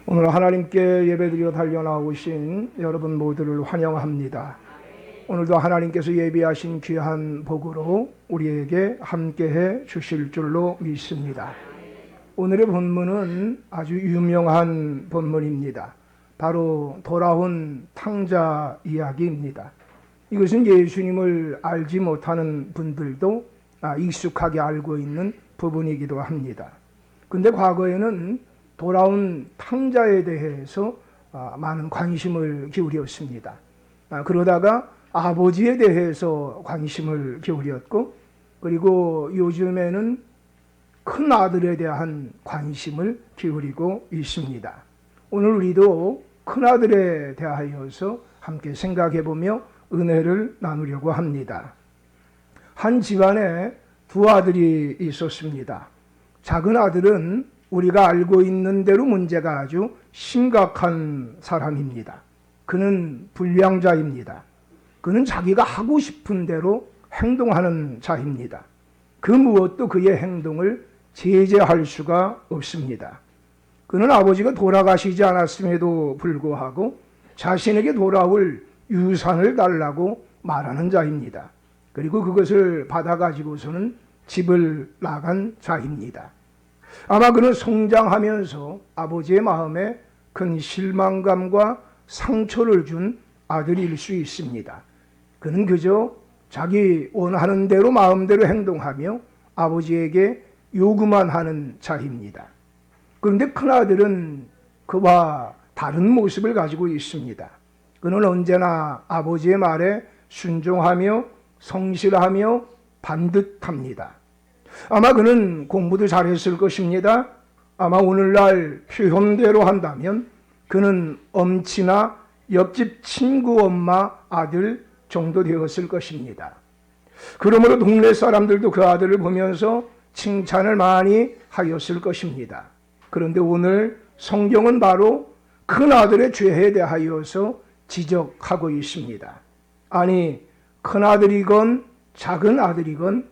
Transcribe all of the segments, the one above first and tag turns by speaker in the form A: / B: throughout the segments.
A: 오늘 하나님께 예배드리러 달려나오신 여러분 모두를 환영합니다. 오늘도 하나님께서 예비하신 귀한 복으로 우리에게 함께해 주실 줄로 믿습니다. 오늘의 본문은 아주 유명한 본문입니다. 바로 돌아온 탕자 이야기입니다. 이것은 예수님을 알지 못하는 분들도 익숙하게 알고 있는 부분이기도 합니다. 근데 과거에는 돌아온 탕자에 대해서 많은 관심을 기울였습니다. 그러다가 아버지에 대해서 관심을 기울였고, 그리고 요즘에는 큰 아들에 대한 관심을 기울이고 있습니다. 오늘 우리도 큰 아들에 대하여서 함께 생각해보며 은혜를 나누려고 합니다. 한 집안에 두 아들이 있었습니다. 작은 아들은 우리가 알고 있는 대로 문제가 아주 심각한 사람입니다. 그는 불량자입니다. 그는 자기가 하고 싶은 대로 행동하는 자입니다. 그 무엇도 그의 행동을 제재할 수가 없습니다. 그는 아버지가 돌아가시지 않았음에도 불구하고 자신에게 돌아올 유산을 달라고 말하는 자입니다. 그리고 그것을 받아가지고서는 집을 나간 자입니다. 아마 그는 성장하면서 아버지의 마음에 큰 실망감과 상처를 준 아들일 수 있습니다. 그는 그저 자기 원하는 대로 마음대로 행동하며 아버지에게 요구만 하는 자입니다. 그런데 큰아들은 그와 다른 모습을 가지고 있습니다. 그는 언제나 아버지의 말에 순종하며 성실하며 반듯합니다. 아마 그는 공부도 잘했을 것입니다. 아마 오늘날 표현대로 한다면 그는 엄치나 옆집 친구 엄마 아들 정도 되었을 것입니다. 그러므로 동네 사람들도 그 아들을 보면서 칭찬을 많이 하였을 것입니다. 그런데 오늘 성경은 바로 큰 아들의 죄에 대하여서 지적하고 있습니다. 아니, 큰 아들이건 작은 아들이건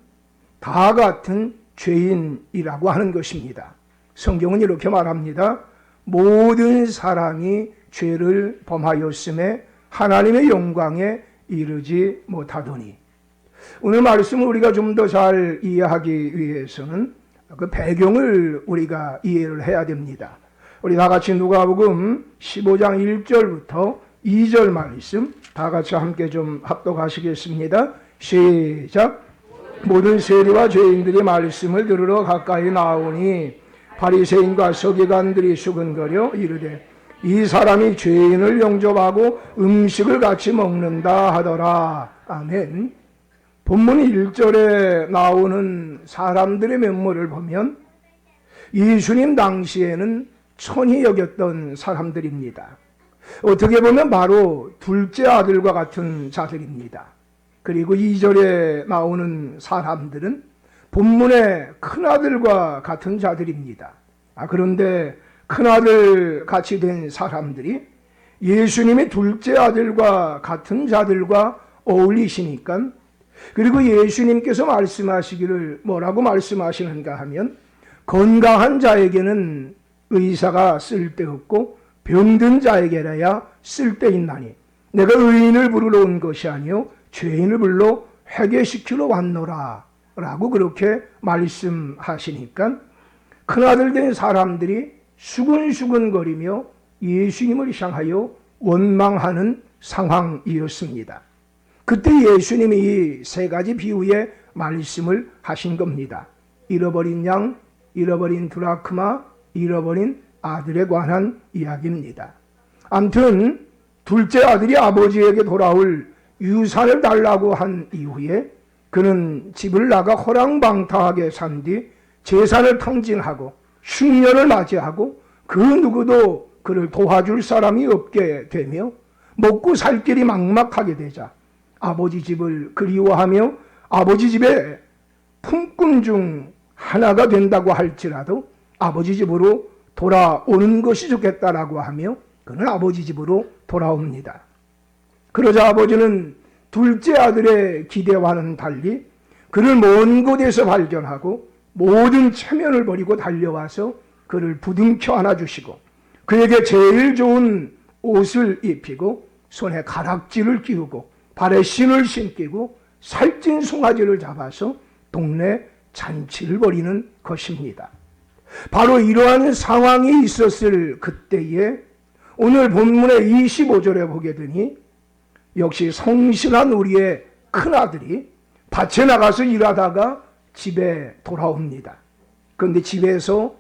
A: 다 같은 죄인이라고 하는 것입니다. 성경은 이렇게 말합니다. 모든 사람이 죄를 범하였음에 하나님의 영광에 이르지 못하더니. 오늘 말씀을 우리가 좀 더 잘 이해하기 위해서는 그 배경을 우리가 이해를 해야 됩니다. 우리 다 같이 누가복음 15장 1절부터 2절 말씀 다 같이 함께 좀 합독하시겠습니다. 시작. 모든 세리와 죄인들이 말씀을 들으러 가까이 나오니 바리새인과 서기관들이 수근거려 이르되 이 사람이 죄인을 영접하고 음식을 같이 먹는다 하더라. 아멘. 본문 1절에 나오는 사람들의 면모를 보면 예수님 당시에는 천히 여겼던 사람들입니다. 어떻게 보면 바로 둘째 아들과 같은 자들입니다. 그리고 2절에 나오는 사람들은 본문의 큰아들과 같은 자들입니다. 그런데 큰아들 같이 된 사람들이 예수님의 둘째 아들과 같은 자들과 어울리시니까, 그리고 예수님께서 말씀하시기를 뭐라고 말씀하시는가 하면 건강한 자에게는 의사가 쓸데없고 병든 자에게라야 쓸데있나니 내가 의인을 부르러 온 것이 아니요 죄인을 불러 회개시키러 왔노라 라고 그렇게 말씀하시니까 큰아들 된 사람들이 수근수근거리며 예수님을 향하여 원망하는 상황이었습니다. 그때 예수님이 이 세 가지 비유의 말씀을 하신 겁니다. 잃어버린 양, 잃어버린 드라크마, 잃어버린 아들에 관한 이야기입니다. 아무튼 둘째 아들이 아버지에게 돌아올 유산을 달라고 한 이후에 그는 집을 나가 호랑방탕하게 산 뒤 재산을 탕진하고 흉년을 맞이하고 그 누구도 그를 도와줄 사람이 없게 되며 먹고 살 길이 막막하게 되자 아버지 집을 그리워하며 아버지 집의 품꾼 중 하나가 된다고 할지라도 아버지 집으로 돌아오는 것이 좋겠다라고 하며 그는 아버지 집으로 돌아옵니다. 그러자 아버지는 둘째 아들의 기대와는 달리 그를 먼 곳에서 발견하고 모든 체면을 버리고 달려와서 그를 부둥켜 안아주시고 그에게 제일 좋은 옷을 입히고 손에 가락지를 끼우고 발에 신을 신기고 살찐 송아지를 잡아서 동네 잔치를 벌이는 것입니다. 바로 이러한 상황이 있었을 그때에 오늘 본문의 25절에 보게 되니 역시 성실한 우리의 큰아들이 밭에 나가서 일하다가 집에 돌아옵니다. 그런데 집에서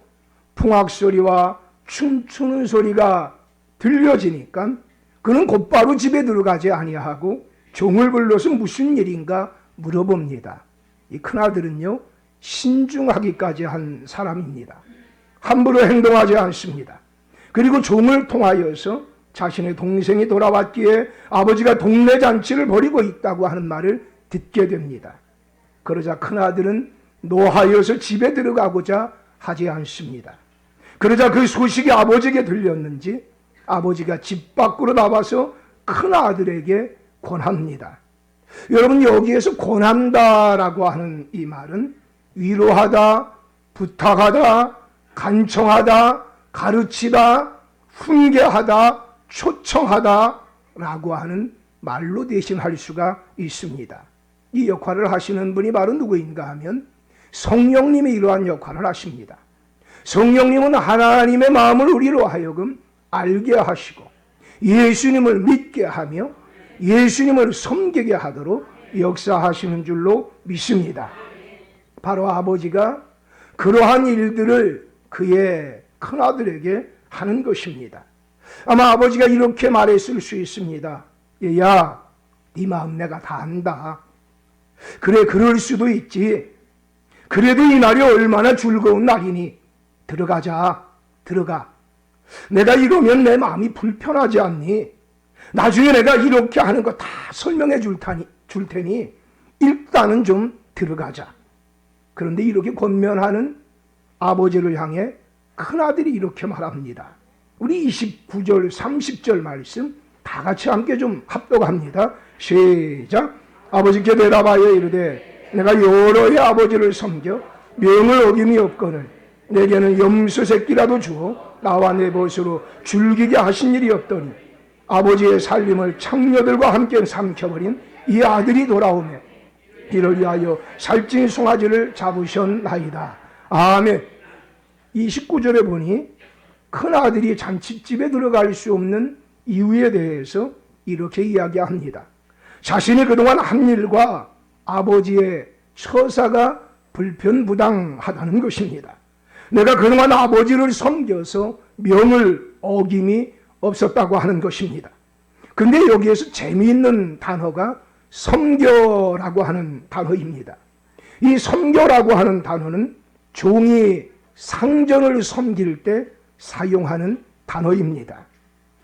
A: 풍악소리와 춤추는 소리가 들려지니까 그는 곧바로 집에 들어가지 아니하고 종을 불러서 무슨 일인가 물어봅니다. 이 큰아들은요, 신중하기까지 한 사람입니다. 함부로 행동하지 않습니다. 그리고 종을 통하여서 자신의 동생이 돌아왔기에 아버지가 동네 잔치를 벌이고 있다고 하는 말을 듣게 됩니다. 그러자 큰아들은 노하여서 집에 들어가고자 하지 않습니다. 그러자 그 소식이 아버지에게 들렸는지 아버지가 집 밖으로 나와서 큰아들에게 권합니다. 여러분, 여기에서 권한다라고 하는 이 말은 위로하다, 부탁하다, 간청하다, 가르치다, 훈계하다, 초청하다라고 하는 말로 대신할 수가 있습니다. 이 역할을 하시는 분이 바로 누구인가 하면 성령님이 이러한 역할을 하십니다. 성령님은 하나님의 마음을 우리로 하여금 알게 하시고 예수님을 믿게 하며 예수님을 섬기게 하도록 역사하시는 줄로 믿습니다. 바로 아버지가 그러한 일들을 그의 큰아들에게 하는 것입니다. 아마 아버지가 이렇게 말했을 수 있습니다. 얘야, 네 마음 내가 다 안다. 그래, 그럴 수도 있지. 그래도 이 날이 얼마나 즐거운 날이니 들어가자. 들어가. 내가 이러면 내 마음이 불편하지 않니? 나중에 내가 이렇게 하는 거 다 설명해 줄 테니 일단은 좀 들어가자. 그런데 이렇게 권면하는 아버지를 향해 큰아들이 이렇게 말합니다. 우리 29절 30절 말씀 다 같이 함께 좀 합독합니다. 시작. 아버지께 대답하여 이르되 내가 여러 해 아버지를 섬겨 명을 어김이 없거늘 내게는 염소 새끼라도 주어 나와 내 벗으로 즐기게 하신 일이 없더니 아버지의 살림을 창녀들과 함께 삼켜버린 이 아들이 돌아오매 이를 위하여 살찐 송아지를 잡으셨나이다. 아멘. 29절에 보니 큰아들이 잔치집에 들어갈 수 없는 이유에 대해서 이렇게 이야기합니다. 자신이 그동안 한 일과 아버지의 처사가 불편부당하다는 것입니다. 내가 그동안 아버지를 섬겨서 명을 어김이 없었다고 하는 것입니다. 근데 여기에서 재미있는 단어가 섬겨라고 하는 단어입니다. 이 섬겨라고 하는 단어는 종이 상전을 섬길 때 사용하는 단어입니다.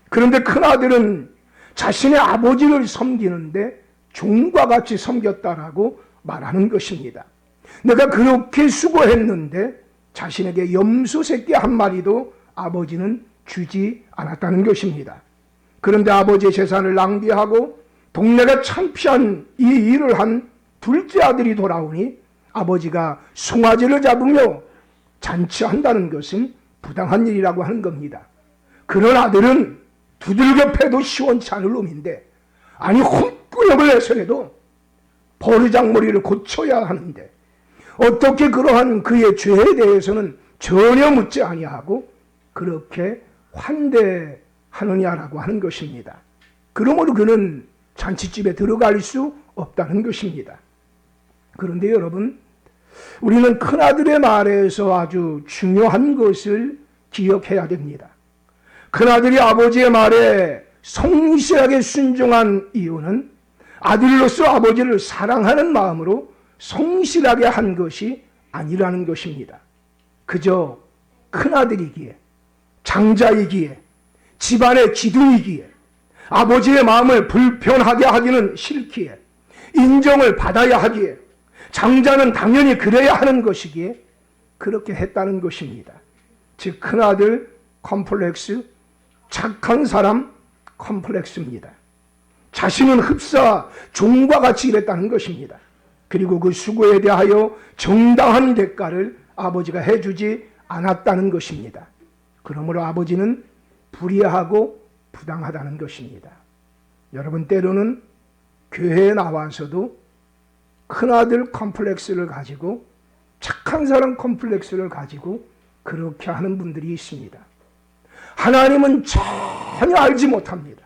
A: 그런데 큰아들은 자신의 아버지를 섬기는데 종과 같이 섬겼다라고 말하는 것입니다. 내가 그렇게 수고했는데 자신에게 염소 새끼 한 마리도 아버지는 주지 않았다는 것입니다. 그런데 아버지의 재산을 낭비하고 동네가 창피한 이 일을 한 둘째 아들이 돌아오니 아버지가 송아지를 잡으며 잔치한다는 것은 부당한 일이라고 하는 겁니다. 그런 아들은 두들겨 패도 시원치 않을 놈인데, 아니 헛구역을 내서라도 버르장머리를 고쳐야 하는데 어떻게 그러한 그의 죄에 대해서는 전혀 묻지 아니하고 그렇게 환대하느냐라고 하는 것입니다. 그러므로 그는 잔치집에 들어갈 수 없다는 것입니다. 그런데 여러분, 우리는 큰아들의 말에서 아주 중요한 것을 기억해야 됩니다. 큰아들이 아버지의 말에 성실하게 순종한 이유는 아들로서 아버지를 사랑하는 마음으로 성실하게 한 것이 아니라는 것입니다. 그저 큰아들이기에, 장자이기에, 집안의 기둥이기에, 아버지의 마음을 불편하게 하기는 싫기에, 인정을 받아야 하기에, 장자는 당연히 그래야 하는 것이기에 그렇게 했다는 것입니다. 즉 큰아들 컴플렉스, 착한 사람 컴플렉스입니다. 자신은 흡사 종과 같이 일했다는 것입니다. 그리고 그 수고에 대하여 정당한 대가를 아버지가 해주지 않았다는 것입니다. 그러므로 아버지는 불의하고 부당하다는 것입니다. 여러분, 때로는 교회에 나와서도 큰아들 컴플렉스를 가지고, 착한 사람 컴플렉스를 가지고 그렇게 하는 분들이 있습니다. 하나님은 전혀 알지 못합니다.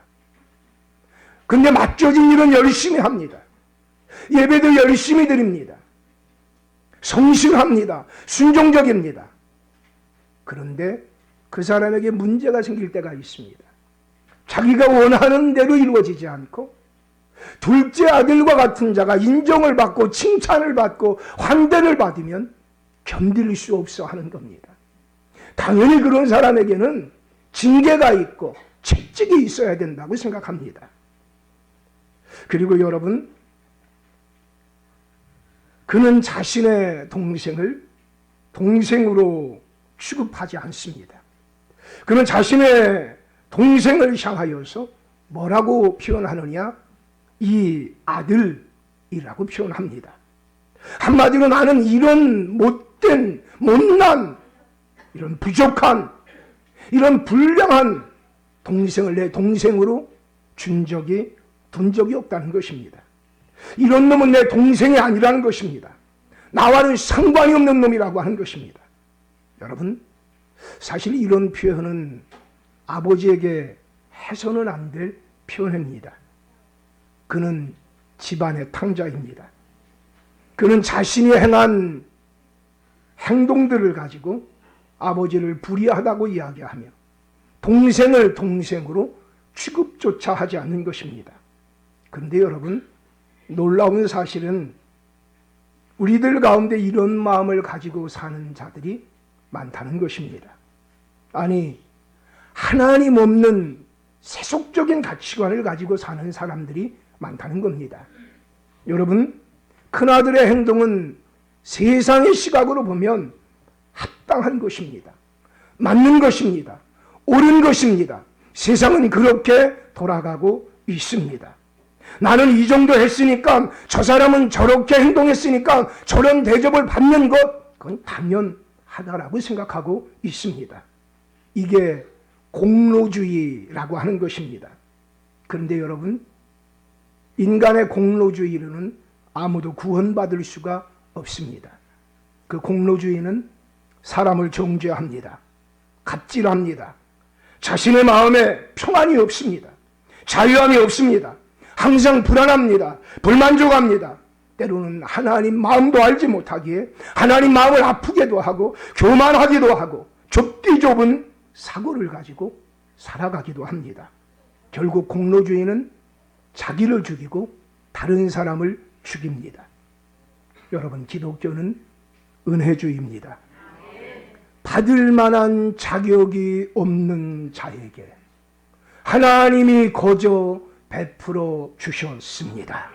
A: 근데 맡겨진 일은 열심히 합니다. 예배도 열심히 드립니다. 성실합니다. 순종적입니다. 그런데 그 사람에게 문제가 생길 때가 있습니다. 자기가 원하는 대로 이루어지지 않고, 둘째 아들과 같은 자가 인정을 받고 칭찬을 받고 환대를 받으면 견딜 수 없어 하는 겁니다. 당연히 그런 사람에게는 징계가 있고 채찍이 있어야 된다고 생각합니다. 그리고 여러분, 그는 자신의 동생을 동생으로 취급하지 않습니다. 그는 자신의 동생을 향하여서 뭐라고 표현하느냐? 이 아들이라고 표현합니다. 한마디로 나는 이런 못된, 못난, 이런 부족한, 이런 불량한 동생을 내 동생으로 둔 적이 없다는 것입니다. 이런 놈은 내 동생이 아니라는 것입니다. 나와는 상관이 없는 놈이라고 하는 것입니다. 여러분, 사실 이런 표현은 아버지에게 해서는 안 될 표현입니다. 그는 집안의 탕자입니다. 그는 자신이 행한 행동들을 가지고 아버지를 불의하다고 이야기하며 동생을 동생으로 취급조차 하지 않는 것입니다. 그런데 여러분, 놀라운 사실은 우리들 가운데 이런 마음을 가지고 사는 자들이 많다는 것입니다. 아니, 하나님 없는 세속적인 가치관을 가지고 사는 사람들이 많다는 겁니다. 여러분, 큰아들의 행동은 세상의 시각으로 보면 합당한 것입니다. 맞는 것입니다. 옳은 것입니다. 세상은 그렇게 돌아가고 있습니다. 나는 이 정도 했으니까, 저 사람은 저렇게 행동했으니까 저런 대접을 받는 것, 그건 당연하다라고 생각하고 있습니다. 이게 공로주의라고 하는 것입니다. 그런데 여러분, 인간의 공로주의로는 아무도 구원받을 수가 없습니다. 그 공로주의는 사람을 정죄합니다. 갑질합니다. 자신의 마음에 평안이 없습니다. 자유함이 없습니다. 항상 불안합니다. 불만족합니다. 때로는 하나님 마음도 알지 못하기에 하나님 마음을 아프게도 하고 교만하기도 하고 좁디 좁은 사고를 가지고 살아가기도 합니다. 결국 공로주의는 자기를 죽이고 다른 사람을 죽입니다. 여러분, 기독교는 은혜주의입니다. 받을 만한 자격이 없는 자에게 하나님이 거저 베풀어 주셨습니다.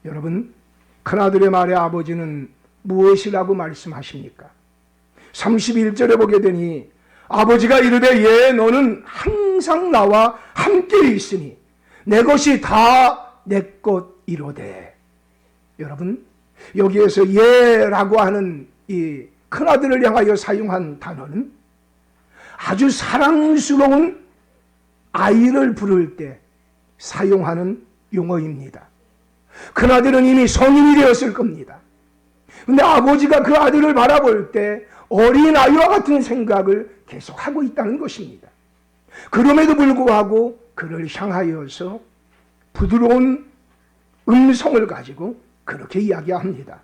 A: 여러분, 큰아들의 말에 아버지는 무엇이라고 말씀하십니까? 31절에 보게 되니 아버지가 이르되 예, 너는 항상 나와 함께 있으니 내 것이 다 내 것이로되. 여러분, 여기에서 예라고 하는 이 큰아들을 향하여 사용한 단어는 아주 사랑스러운 아이를 부를 때 사용하는 용어입니다. 큰아들은 이미 성인이 되었을 겁니다. 근데 아버지가 그 아들을 바라볼 때 어린 아이와 같은 생각을 계속하고 있다는 것입니다. 그럼에도 불구하고 그를 향하여서 부드러운 음성을 가지고 그렇게 이야기합니다.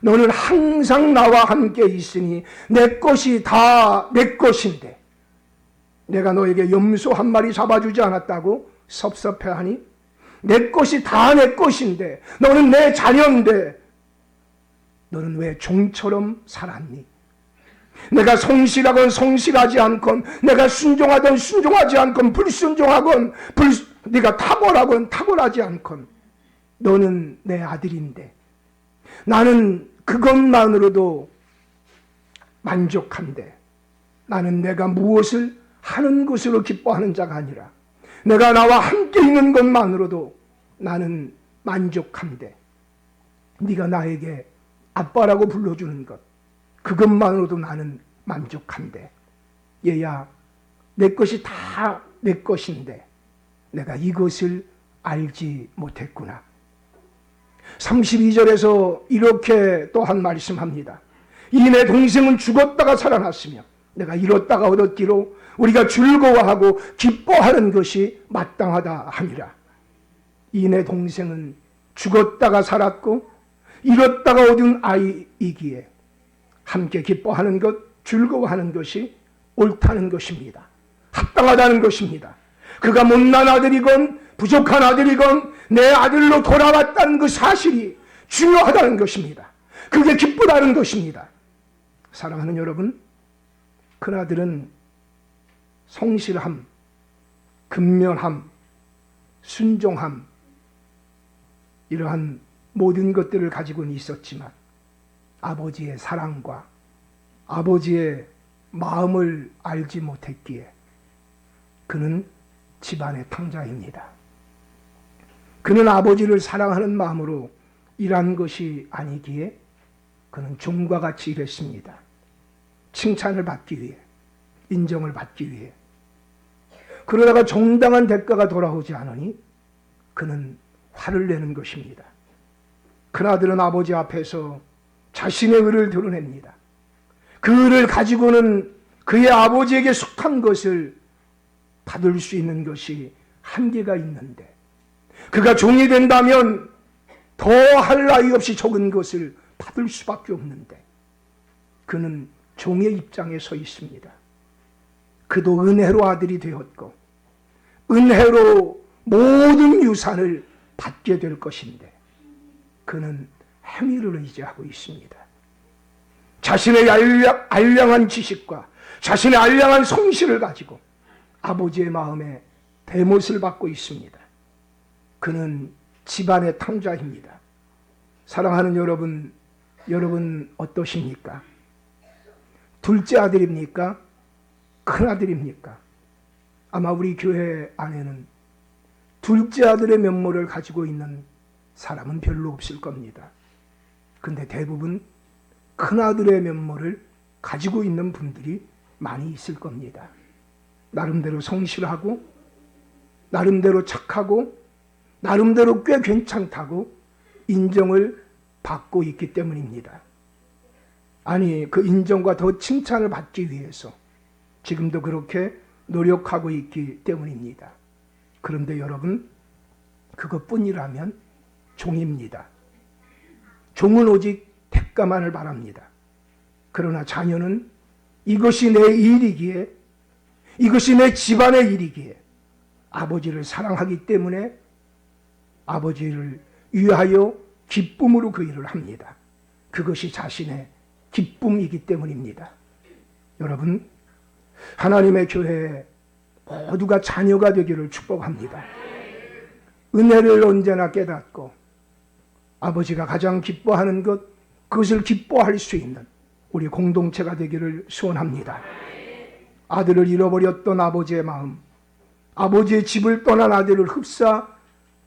A: 너는 항상 나와 함께 있으니 내 것이 다 내 것인데 내가 너에게 염소 한 마리 잡아주지 않았다고 섭섭해하니? 내 것이 다 내 것인데 너는 내 자녀인데 너는 왜 종처럼 살았니? 내가 성실하건 성실하지 않건, 내가 순종하든 순종하지 않건, 불순종하건 네가 탁월하건 탁월하지 않건 너는 내 아들인데 나는 그것만으로도 만족한데, 나는 내가 무엇을 하는 것으로 기뻐하는 자가 아니라 내가 나와 함께 있는 것만으로도 나는 만족한데, 네가 나에게 아빠라고 불러주는 것, 그것만으로도 나는 만족한데, 얘야 내 것이 다 내 것인데 내가 이것을 알지 못했구나. 32절에서 이렇게 또한 말씀합니다. 이 내 동생은 죽었다가 살아났으며 내가 잃었다가 얻었기로 우리가 즐거워하고 기뻐하는 것이 마땅하다 하니라. 이 내 동생은 죽었다가 살았고 잃었다가 얻은 아이이기에 함께 기뻐하는 것, 즐거워하는 것이 옳다는 것입니다. 합당하다는 것입니다. 그가 못난 아들이건 부족한 아들이건 내 아들로 돌아왔다는 그 사실이 중요하다는 것입니다. 그게 기쁘다는 것입니다. 사랑하는 여러분, 큰아들은 성실함, 근면함, 순종함, 이러한 모든 것들을 가지고는 있었지만 아버지의 사랑과 아버지의 마음을 알지 못했기에 그는 집안의 탕자입니다. 그는 아버지를 사랑하는 마음으로 일한 것이 아니기에 그는 종과 같이 일했습니다. 칭찬을 받기 위해, 인정을 받기 위해. 그러다가 정당한 대가가 돌아오지 않으니 그는 화를 내는 것입니다. 큰아들은 아버지 앞에서 자신의 의를 드러냅니다. 그 의를 가지고는 그의 아버지에게 속한 것을 받을 수 있는 것이 한계가 있는데 그가 종이 된다면 더 할 나위 없이 적은 것을 받을 수밖에 없는데 그는 종의 입장에 서 있습니다. 그도 은혜로 아들이 되었고 은혜로 모든 유산을 받게 될 것인데 그는 행위를 의지하고 있습니다. 자신의 알량한 지식과 자신의 알량한 성실을 가지고 아버지의 마음에 대못을 받고 있습니다. 그는 집안의 탕자입니다. 사랑하는 여러분, 여러분 어떠십니까? 둘째 아들입니까? 큰 아들입니까? 아마 우리 교회 안에는 둘째 아들의 면모를 가지고 있는 사람은 별로 없을 겁니다. 근데 대부분 큰 아들의 면모를 가지고 있는 분들이 많이 있을 겁니다. 나름대로 성실하고 나름대로 착하고 나름대로 꽤 괜찮다고 인정을 받고 있기 때문입니다. 아니, 그 인정과 더 칭찬을 받기 위해서 지금도 그렇게 노력하고 있기 때문입니다. 그런데 여러분, 그것뿐이라면 종입니다. 종은 오직 대가만을 바랍니다. 그러나 자녀는 이것이 내 일이기에, 이것이 내 집안의 일이기에 아버지를 사랑하기 때문에 아버지를 위하여 기쁨으로 그 일을 합니다. 그것이 자신의 기쁨이기 때문입니다. 여러분, 하나님의 교회에 모두가 자녀가 되기를 축복합니다. 은혜를 언제나 깨닫고 아버지가 가장 기뻐하는 것, 그것을 기뻐할 수 있는 우리 공동체가 되기를 소원합니다. 아들을 잃어버렸던 아버지의 마음, 아버지의 집을 떠난 아들을 흡사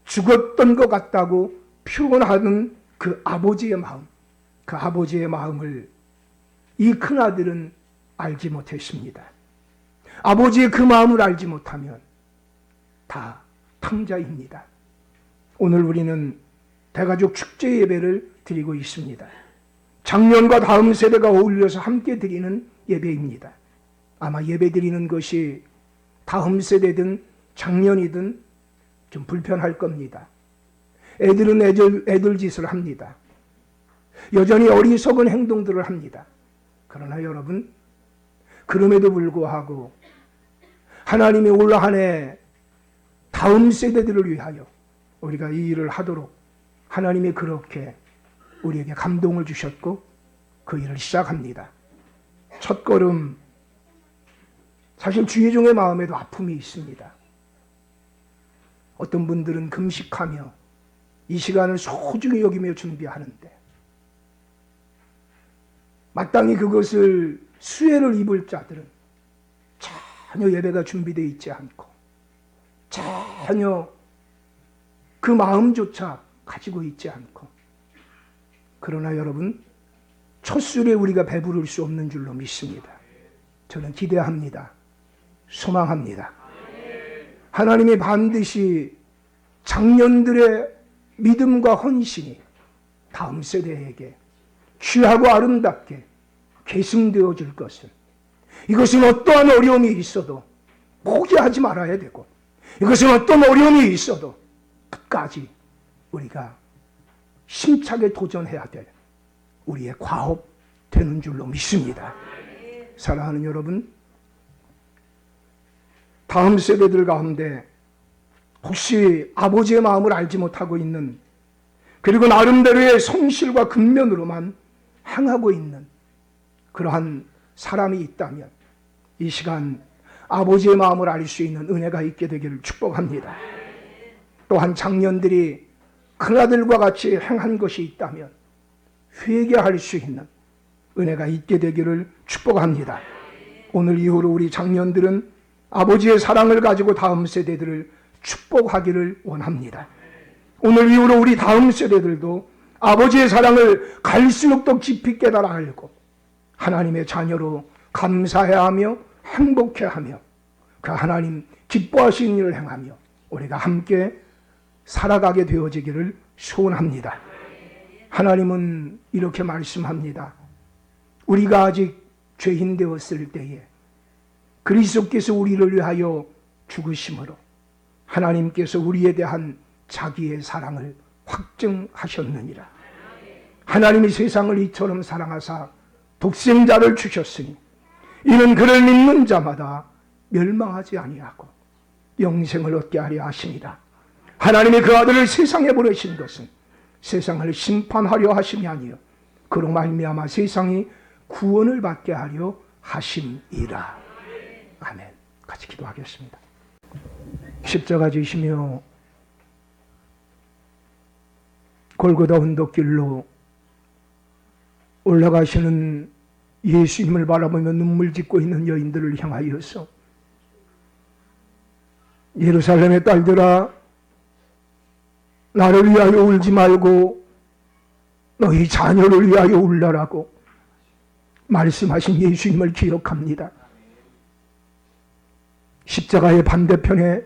A: 죽었던 것 같다고 표현하는 그 아버지의 마음, 그 아버지의 마음을 이 큰아들은 알지 못했습니다. 아버지의 그 마음을 알지 못하면 다 탕자입니다. 오늘 우리는 대가족 축제 예배를 드리고 있습니다. 작년과 다음 세대가 어울려서 함께 드리는 예배입니다. 아마 예배 드리는 것이 다음 세대든 작년이든 좀 불편할 겁니다. 애들은 애들 짓을 합니다. 여전히 어리석은 행동들을 합니다. 그러나 여러분, 그럼에도 불구하고 하나님이 올 한 해 다음 세대들을 위하여 우리가 이 일을 하도록 하나님이 그렇게 우리에게 감동을 주셨고 그 일을 시작합니다. 첫 걸음, 사실 주의종의 마음에도 아픔이 있습니다. 어떤 분들은 금식하며 이 시간을 소중히 여기며 준비하는데 마땅히 그것을 수혜를 입을 자들은 전혀 예배가 준비되어 있지 않고 전혀 그 마음조차 가지고 있지 않고, 그러나 여러분, 첫 술에 우리가 배부를 수 없는 줄로 믿습니다. 저는 기대합니다. 소망합니다. 하나님이 반드시 장년들의 믿음과 헌신이 다음 세대에게 귀하고 아름답게 계승되어질 것은, 이것은 어떠한 어려움이 있어도 포기하지 말아야 되고, 이것은 어떤 어려움이 있어도 끝까지 우리가 힘차게 도전해야 될 우리의 과업 되는 줄로 믿습니다. 사랑하는 여러분, 다음 세대들 가운데 혹시 아버지의 마음을 알지 못하고 있는, 그리고 나름대로의 성실과 근면으로만 행하고 있는 그러한 사람이 있다면 이 시간 아버지의 마음을 알 수 있는 은혜가 있게 되기를 축복합니다. 또한 장년들이 큰아들과 같이 행한 것이 있다면 회개할 수 있는 은혜가 있게 되기를 축복합니다. 오늘 이후로 우리 장년들은 아버지의 사랑을 가지고 다음 세대들을 축복하기를 원합니다. 오늘 이후로 우리 다음 세대들도 아버지의 사랑을 갈수록 더 깊이 깨달아 알고 하나님의 자녀로 감사해하며 행복해하며 그 하나님 기뻐하시는 일을 행하며 우리가 함께 살아가게 되어지기를 소원합니다. 하나님은 이렇게 말씀합니다. 우리가 아직 죄인 되었을 때에 그리스도께서 우리를 위하여 죽으심으로 하나님께서 우리에 대한 자기의 사랑을 확증하셨느니라. 하나님이 세상을 이처럼 사랑하사 독생자를 주셨으니 이는 그를 믿는 자마다 멸망하지 아니하고 영생을 얻게 하려 하십니다. 하나님이 그 아들을 세상에 보내신 것은 세상을 심판하려 하심이 아니요 그로 말미암아 세상이 구원을 받게 하려 하심이라. 아멘. 같이 기도하겠습니다. 십자가 지시며 골고다 언덕길로 올라가시는 예수님을 바라보며 눈물 짓고 있는 여인들을 향하여서 예루살렘의 딸들아 나를 위하여 울지 말고 너희 자녀를 위하여 울라라고 말씀하신 예수님을 기억합니다. 십자가의 반대편에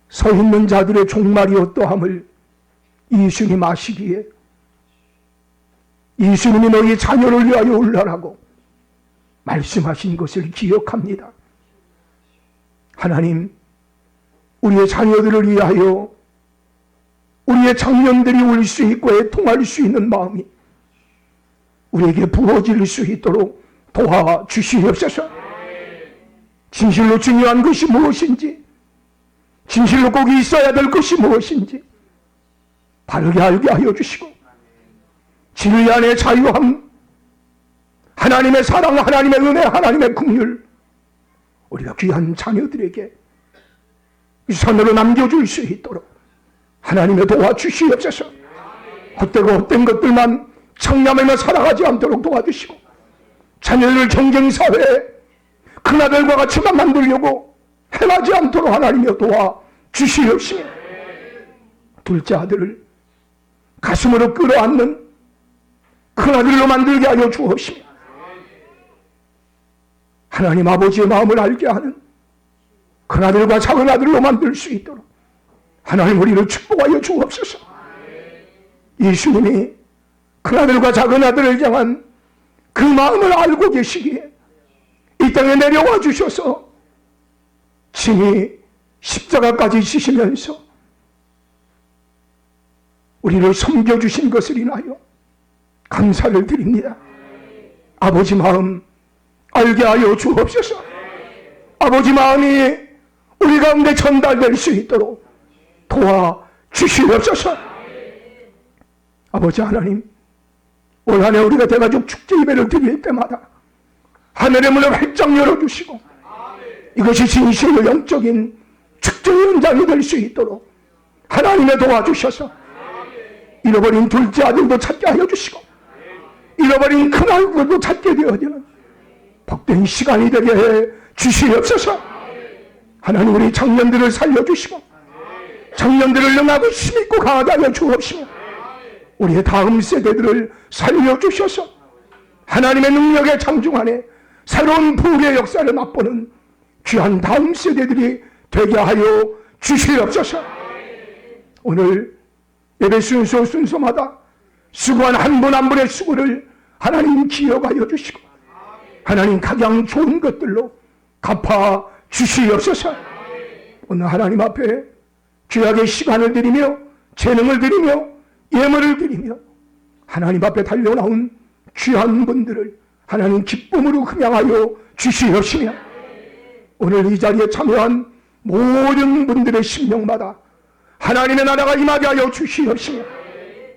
A: 서 있는 자들의 종말이 어떠함을 예수님 아시기에 예수님이 너희 자녀를 위하여 울라라고 말씀하신 것을 기억합니다. 하나님, 우리의 자녀들을 위하여 우리의 장년들이 울 수 있고 애통할 수 있는 마음이 우리에게 부어질 수 있도록 도와주시옵소서. 진실로 중요한 것이 무엇인지, 진실로 꼭 있어야 될 것이 무엇인지 바르게 알게 하여 주시고 진리 안의 자유함, 하나님의 사랑, 하나님의 은혜, 하나님의 긍휼 우리가 귀한 자녀들에게 유산으로 남겨줄 수 있도록 하나님의 도와주시옵소서. 헛되고 헛된 것들만 창념하며 살아가지 않도록 도와주시고 자녀들을 경쟁사회에 큰아들과 같이만 만들려고 행하지 않도록 하나님이 도와주시옵시며 둘째 아들을 가슴으로 끌어안는 큰아들로 만들게 하여 주옵시며 하나님 아버지의 마음을 알게 하는 큰아들과 작은아들로 만들 수 있도록 하나님 우리를 축복하여 주옵소서. 예수님이 큰아들과 작은아들을 향한 그 마음을 알고 계시기에 이 땅에 내려와 주셔서 친히 십자가까지 지시면서 우리를 섬겨주신 것을 인하여 감사를 드립니다. 아버지 마음 알게 하여 주옵소서. 아버지 마음이 우리 가운데 전달될 수 있도록 도와주시옵소서. 아버지 하나님, 올 한해 우리가 대가족 축제 예배를 드릴 때마다 하늘의 문을 활짝 열어주시고 이것이 진실로 영적인 축제 현장이 될 수 있도록 하나님의 도와주셔서 잃어버린 둘째 아들도 찾게 하여 주시고 잃어버린 큰아들도 찾게 되어지는 복된 시간이 되게 해 주시옵소서. 하나님 우리 청년들을 살려주시고 청년들을 능하고 힘있고 강하게 하여 주옵시며 우리의 다음 세대들을 살려주셔서 하나님의 능력의 장중 안에 새로운 부흥의 역사를 맛보는 귀한 다음 세대들이 되게 하여 주시옵소서. 오늘 예배 순서마다 수고한 한 분 한 분의 수고를 하나님 기억하여 주시고 하나님 가장 좋은 것들로 갚아 주시옵소서. 오늘 하나님 앞에 귀하게 시간을 드리며 재능을 드리며 예물을 드리며 하나님 앞에 달려나온 귀한 분들을 하나님 기쁨으로 흠양하여 주시옵시며 오늘 이 자리에 참여한 모든 분들의 심령마다 하나님의 나라가 임하게 하여 주시옵시며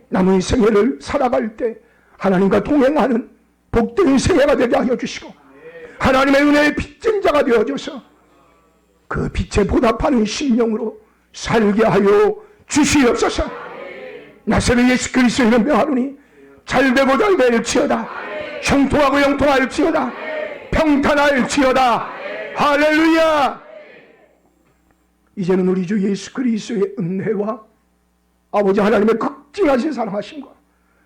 A: 남은 생애를 살아갈 때 하나님과 동행하는 복된 생애가 되게 하여 주시고 하나님의 은혜의 빚진 자가 되어줘서 그 빛에 보답하는 심령으로 살게 하여 주시옵소서. 나사렛 예수 그리스도의 이름 명하노니 잘되고 잘될지어다. 형통하고 형통할지어다. 평탄할지어다. 할렐루야. 이제는 우리 주 예수 그리스도의 은혜와 아버지 하나님의 극진하신 사랑하심과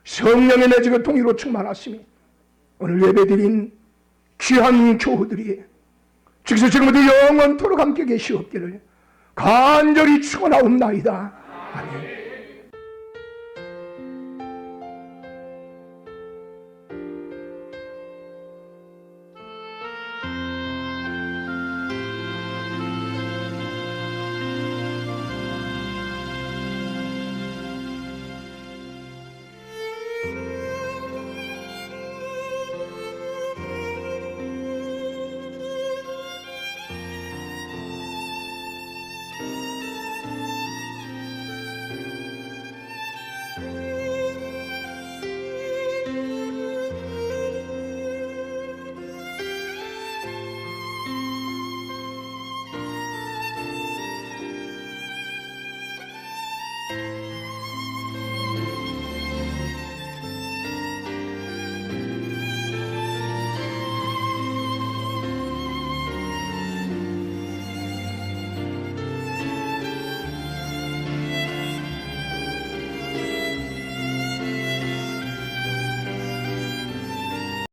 A: 성령의 내주가 통일로 충만하심이 오늘 예배드린 귀한 교우들이 즉시 지금부터 영원토록 함께 계시옵기를 간절히 축원하옵나이다. 아멘.